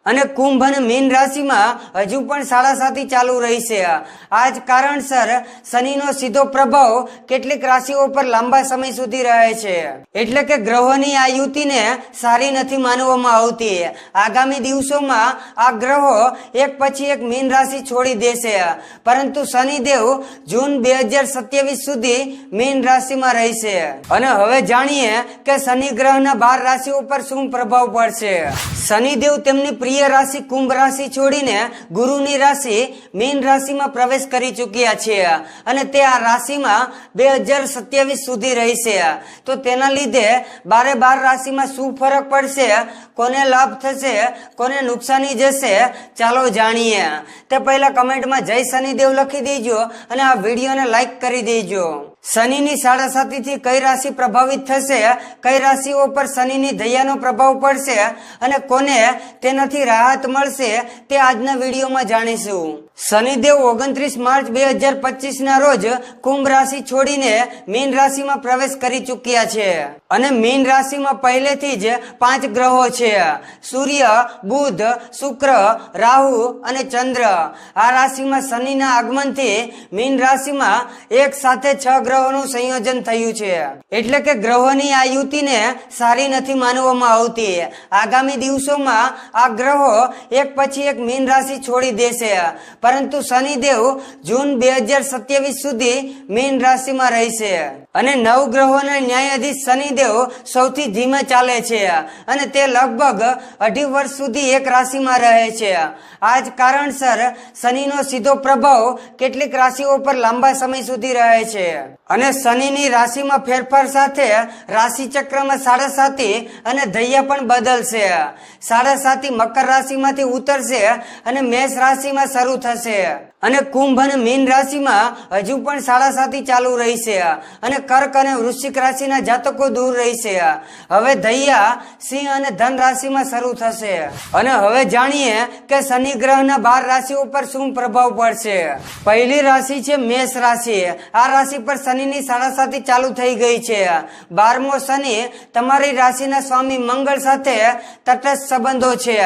અને કુંભ અને મીન રાશિમાં હજુ પણ સાડાસાતી ચાલુ રહી છે। આ જ કારણસર શનિનો સીધો પ્રભાવ કેટલીક રાશિઓ પર લાંબા સમય સુધી રહે છે, એટલે કે ગ્રહોની આ યુતિને સારી નથી માનવામાં આવતી। આગામી દિવસોમાં આ ગ્રહો એક પછી એક મીન રાશિ છોડી દેશે, પરંતુ શનિદેવ જૂન 2027 સુધી મીન રાશિમાં રહેશે। અને હવે જાણીએ કે શનિ ગ્રહના 12 રાશિઓ પર શું પ્રભાવ પડશે। શનિદેવ તેમની પ્રિય રાશિ કુંભ રાશિ છોડીને ગુરુની રાશિ મીન રાશિમાં પ્રવેશ કરી ચૂક્યા છે અને તે આ રાશિમાં 2027 સુધી રહેશે। તો તેના લીધે 12 રાશિમાં શું ફરક પડશે, કોને લાભ થશે, કોને નુકસાની જશે, ચાલો જાણીએ। તે પહેલા કમેન્ટમાં જય શનિદેવ લખી દેજો અને આ વિડીયોને લાઈક કરી દેજો। શનિની સાડાસાતીથી કઈ રાશિ પ્રભાવિત થશે, કઈ રાશિઓ પર શનિની દયાનો પ્રભાવ પડશે અને કોને તેનાથી રાહત મળશે, તે આજના વિડીયોમાં જાણીશું। શનિદેવ 29 માર્ચ 2025 ના રોજ કુંભ રાશિ છોડીને મીન રાશિમાં પ્રવેશ કરી ચૂક્યા છે અને મીન રાશિમાં પહેલેથી જ 5 ગ્રહો છે, સૂર્ય, બુધ, શુક્ર, રાહુ અને ચંદ્ર। આ રાશિમાં શનિના આગમનથી મીન રાશિમાં એક સાથે 6 ગ્રહોનું સંયોજન થયું છે, એટલે કે ગ્રહોની આ યુતિને સારી નથી માનવામાં આવતી। આગામી દિવસોમાં આ ગ્રહો એક પછી એક મીન રાશિ છોડી દેશે, પરંતુ શનિદેવ જૂન 2027 સુધી મીન રાશિમાં રહેશે અને 9 ગ્રહોના ન્યાયાધીશ શનિદેવ સૌથી ધીમે ચાલે છે અને તે લગભગ 2.5 વર્ષ સુધી એક રાશિમાં રહે છે। આ જ કારણસર શનિનો સીધો પ્રભાવ કેટલીક રાશિઓ પર લાંબા સમય સુધી રહે છે અને શનિની રાશિમાં ફેરફાર સાથે રાશિ ચક્રમાં સાડાસાતી અને દૈયા પણ બદલશે। સાડાસાતી મકર રાશિમાંથી ઉતરશે અને મેષ રાશિમાં શરૂ થશે અને કુંભ અને મીન રાશિમાં હજુ પણ સાડાસાતી ચાલુ રહેશે અને કર્ક અને વૃશ્ચિક રાશિના જાતકો દૂર રહેશે। હવે દૈયા સિંહ અને ધન રાશિમાં શરૂ થશે અને હવે જાણીએ કે શનિ ગ્રહના 12 રાશિઓ પર શું પ્રભાવ પડશે। પહેલી રાશિ છે મેષ રાશિ। આ રાશિ પર શનિની સાડાસાતી ચાલુ થઈ ગઈ છે। 12મો શનિ તમારી રાશિના સ્વામી મંગળ સાથે તટસ્થ સંબંધો છે।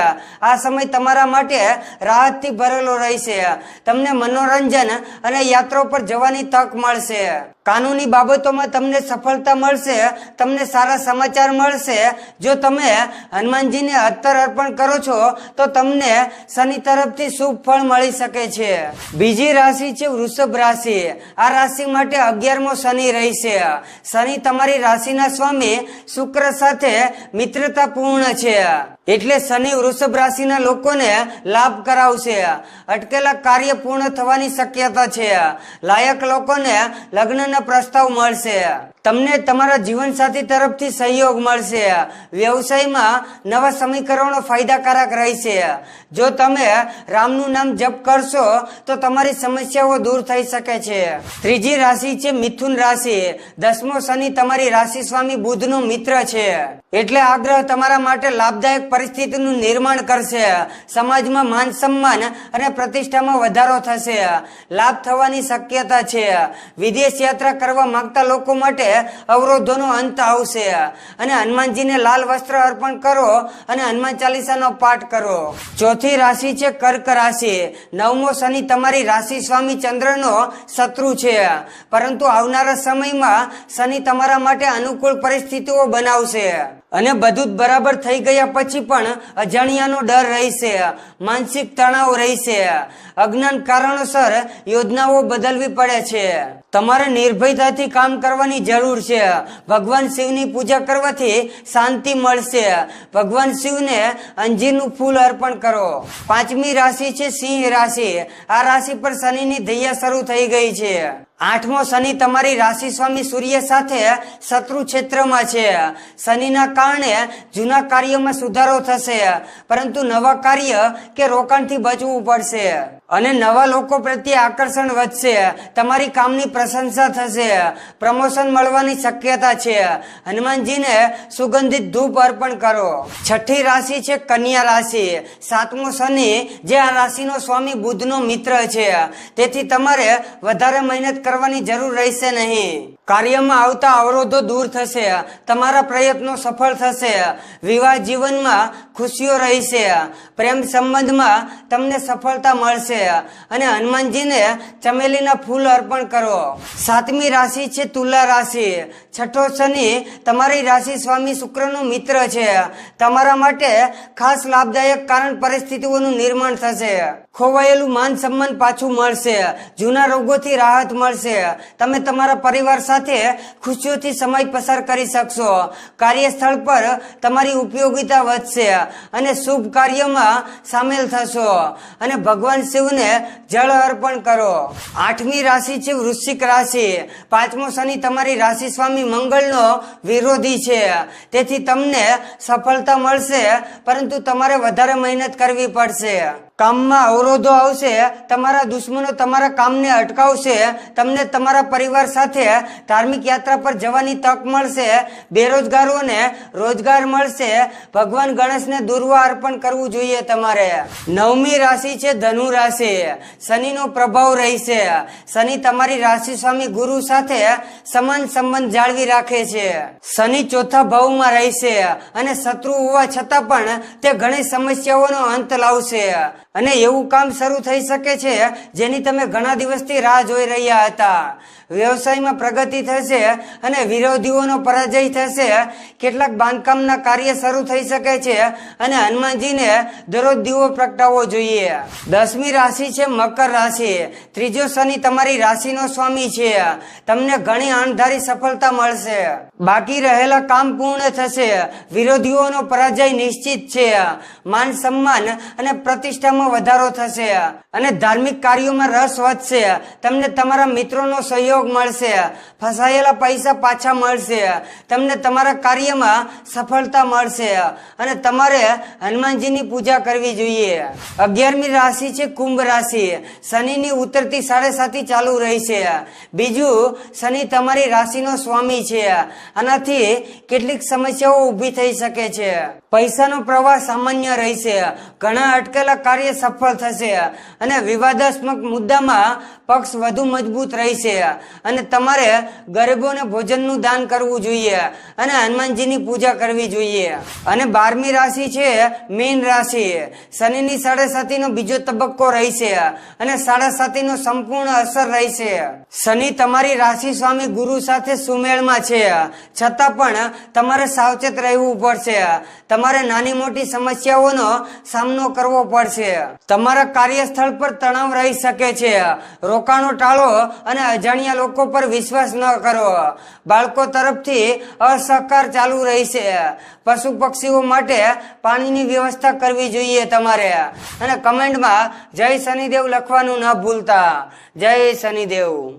આ સમય તમારા માટે રાહતથી ભરેલો રહેશે। તમને મનોરંજન અને યાત્રા પર જવાની તક મળશે। કાનૂની બાબતોમાં તમને સફળતા મળશે। તમને સારા સમાચાર મળશે। જો તમે હનુમાનજીને અત્તર અર્પણ કરો છો તો તમને શનિ તરફથી શુભ ફળ મળી શકે છે। બીજી રાશિ છે વૃષભ રાશિ। આ રાશિ માટે 11મો શનિ રહેશે। શનિ તમારી રાશિના સ્વામી શુક્ર સાથે મિત્રતા પૂર્ણ છે, એટલે શનિ વૃષભ રાશિના લોકોને લાભ કરાવશે। અટકેલા કાર્ય પૂર્ણ થવાની શક્યતા છે। લાયક લોકોને લગ્નના પ્રસ્તાવ મળશે। તમને તમારા જીવનસાથી તરફથી સહયોગ મળશે। વ્યવસાયમાં નવા સમીકરણો ફાયદાકારક રહેશે। જો તમે રામનું નામ જપ કરશો તો તમારી સમસ્યાઓ દૂર થઈ શકે છે। ત્રીજી રાશિ છે મિથુન રાશિ। 10મો શનિ તમારી રાશિ સ્વામી બુધનો મિત્ર છે, એટલે આ ગ્રહ તમારા માટે લાભદાયક પરિસ્થિતિનું નિર્માણ કરશે। સમાજમાં માન સન્માન અને પ્રતિષ્ઠામાં વધારો થશે। લાભ થવાની શક્યતા છે। વિદેશ યાત્રા કરવા માંગતા લોકો માટે અવરોધોનો અંત આવશે અને હનુમાનજીને લાલ વસ્ત્ર અર્પણ કરો અને હનુમાન ચાલીસાનો પાઠ કરો। ચોથી રાશિ છે કર્ક રાશિ। 9મો શનિ તમારી રાશિ સ્વામી ચંદ્રનો શત્રુ છે, પરંતુ આવનારા સમયમાં શનિ તમારા માટે અનુકૂળ પરિસ્થિતિઓ બનાવશે અને બધું જ બરાબર થઈ ગયા પછી પણ અજાણ્યાનો ડર રહેશે। માનસિક તણાવ રહેશે। અજ્ઞાન કારણોસર યોજનાઓ બદલવી પડે છે। તમારે નિર્ભયતાથી કામ કરવાની જરૂર છે। ભગવાન શિવની પૂજા કરવાથી શાંતિ મળશે। ભગવાન શિવને અંજીરનું ફૂલ અર્પણ કરો। 5મી રાશિ છે સિંહ રાશિ। આ રાશિ પર શનિની દયા શરૂ થઈ ગઈ છે। 8મો શનિ તમારી રાશિ સ્વામી સૂર્ય સાથે શત્રુ ક્ષેત્રમાં છે। શનિના કારણે જૂના કાર્યમાં સુધારો થશે, પરંતુ નવા કાર્ય કે રોકાણથી બચવું પડશે અને નવા લોકો પ્રત્યે આકર્ષણ વધશે। તમારી કામની પ્રશંસા થશે। પ્રમોશન મળવાની શક્યતા છે। હનુમાનજીને સુગંધિત ધૂપ અર્પણ કરો। 6ઠી રાશિ છે કન્યા રાશિ। 7મો શનિ જે આ રાશિનો સ્વામી બુધનો મિત્ર છે, તેથી તમારે વધારે મહેનત કરવાની જરૂર રહેશે નહીં। કાર્યમાં આવતા અવરોધો દૂર થશે, તમારા પ્રયત્નો સફળ થશે, વિવાહ જીવનમાં ખુશીઓ રહેશે, પ્રેમ સંબંધમાં તમને સફળતા મળશે અને હનુમાનજીને ચમેલીના ફૂલ અર્પણ કરો. 7મી રાશિ છે તુલા રાશિ. છઠ્ઠો શનિ તમારી રાશિ સ્વામી શુક્રનો મિત્ર છે. તમારા માટે ખાસ લાભદાયક કારણ પરિસ્થિતિઓનું નિર્માણ થશે. ખોવાયેલું માન સન્માન પાછું મળશે. જૂના રોગોથી રાહત મળશે. તમે તમારા પરિવાર સાથે ખુશીઓથી સમય પસાર કરી શકશો. કાર્યસ્થળ પર તમારી ઉપયોગિતા વધશે અને શુભ કાર્યમાં સામેલ થશો અને ભગવાન શિવને જળ અર્પણ કરો. 8મી રાશિ છે વૃશ્ચિક રાશિ. 5મો શનિ તમારી રાશિ સ્વામી મંગળનો વિરોધી છે. તેથી તમને સફળતા મળશે, પરંતુ તમારે વધારે મહેનત કરવી પડશે. કામમાં અવરોધો આવશે. તમારા દુશ્મનો તમારા કામને અટકાવશે. તમને તમારા પરિવાર સાથે ધાર્મિક યાત્રા પર જવાની તક મળશે. બેરોજગારોને રોજગાર મળશે. ભગવાન ગણેશને દુર્વા અર્પણ કરવું જોઈએ તમારે. 9મી રાશિ છે ધનુ રાશિ. શનિનો પ્રભાવ રહેશે. શનિ તમારી રાશિ સ્વામી ગુરુ સાથે સમાન સંબંધ જાળવી રાખે છે. શનિ ચોથા ભાવમાં રહેશે અને શત્રુ હોવા છતાં પણ તે ઘણી સમસ્યાઓનો અંત લાવશે અને એવું કામ શરૂ થઈ શકે છે જેની તમે ઘણા દિવસથી રાહ જોઈ રહ્યા હતા. વ્યવસાયમાં પ્રગતિ થશે અને વિરોધીઓનો પરાજય થશે. કેટલાક બાંધકામના કાર્ય શરૂ થઈ શકે છે અને હનુમાનજીને દરરોજ દીવો પ્રગટાવવો જોઈએ. 10મી રાશિ છે મકર રાશિ. ત્રીજો શનિ તમારી રાશિનો સ્વામી છે. તમને ઘણી અણધારી સફળતા મળશે. બાકી રહેલા કામ પૂર્ણ થશે. વિરોધીઓનો પરાજય નિશ્ચિત છે. માન સન્માન અને પ્રતિષ્ઠામાં વધારો થશે અને ધાર્મિક કાર્યોમાં રસ વધશે. તમને તમારા મિત્રોનો સહયોગ મળશે. ફસાયેલા પૈસા પાછા મળશે. તમને તમારા કાર્યમાં સફળતા મળશે અને તમારે હનુમાનજીની પૂજા કરવી જોઈએ. 11મી રાશિ છે કુંભ રાશિ. શનિની ઉતરતી 7.5 ચાલુ રહેશે. બીજું શનિ તમારી રાશિનો સ્વામી છે. આનાથી કેટલીક સમસ્યાઓ ઊભી થઈ શકે છે. પૈસાનો પ્રવાહ સામાન્ય રહેશે. ઘણા અટકેલા કાર્ય સફળ થશે અને વિવાદાસ્પદ મુદ્દામાં પક્ષ વધુ મજબૂત રહેશે અને તમારે ગરીબોને ભોજનનું દાન કરવું જોઈએ અને હનુમાનજીની પૂજા કરવી જોઈએ. અને 12મી રાશિ છે મીન રાશિ. શનિની 7.5નો બીજો તબક્કો રહેશે અને 7.5નો સંપૂર્ણ અસર રહેશે. શનિ તમારી રાશિ સ્વામી ગુરુ સાથે સુમેળમાં છે, છતાં પણ તમારે સાવચેત રહેવું પડશે. તમારે નાની મોટી સમસ્યાઓનો સામનો કરવો પડશે. તમારા કાર્યસ્થળ પર તણાવ રહી શકે છે. રોકાણો ટાળો અને અજાણ્યા લોકો પર વિશ્વાસ ન કરો. બાળકો તરફથી અસહકાર ચાલુ રહેશે. પશુ પક્ષીઓ માટે પાણીની વ્યવસ્થા કરવી જોઈએ તમારે. અને કમેન્ટમાં જય શનિદેવ લખવાનું ન ભૂલતા. જય શનિદેવ.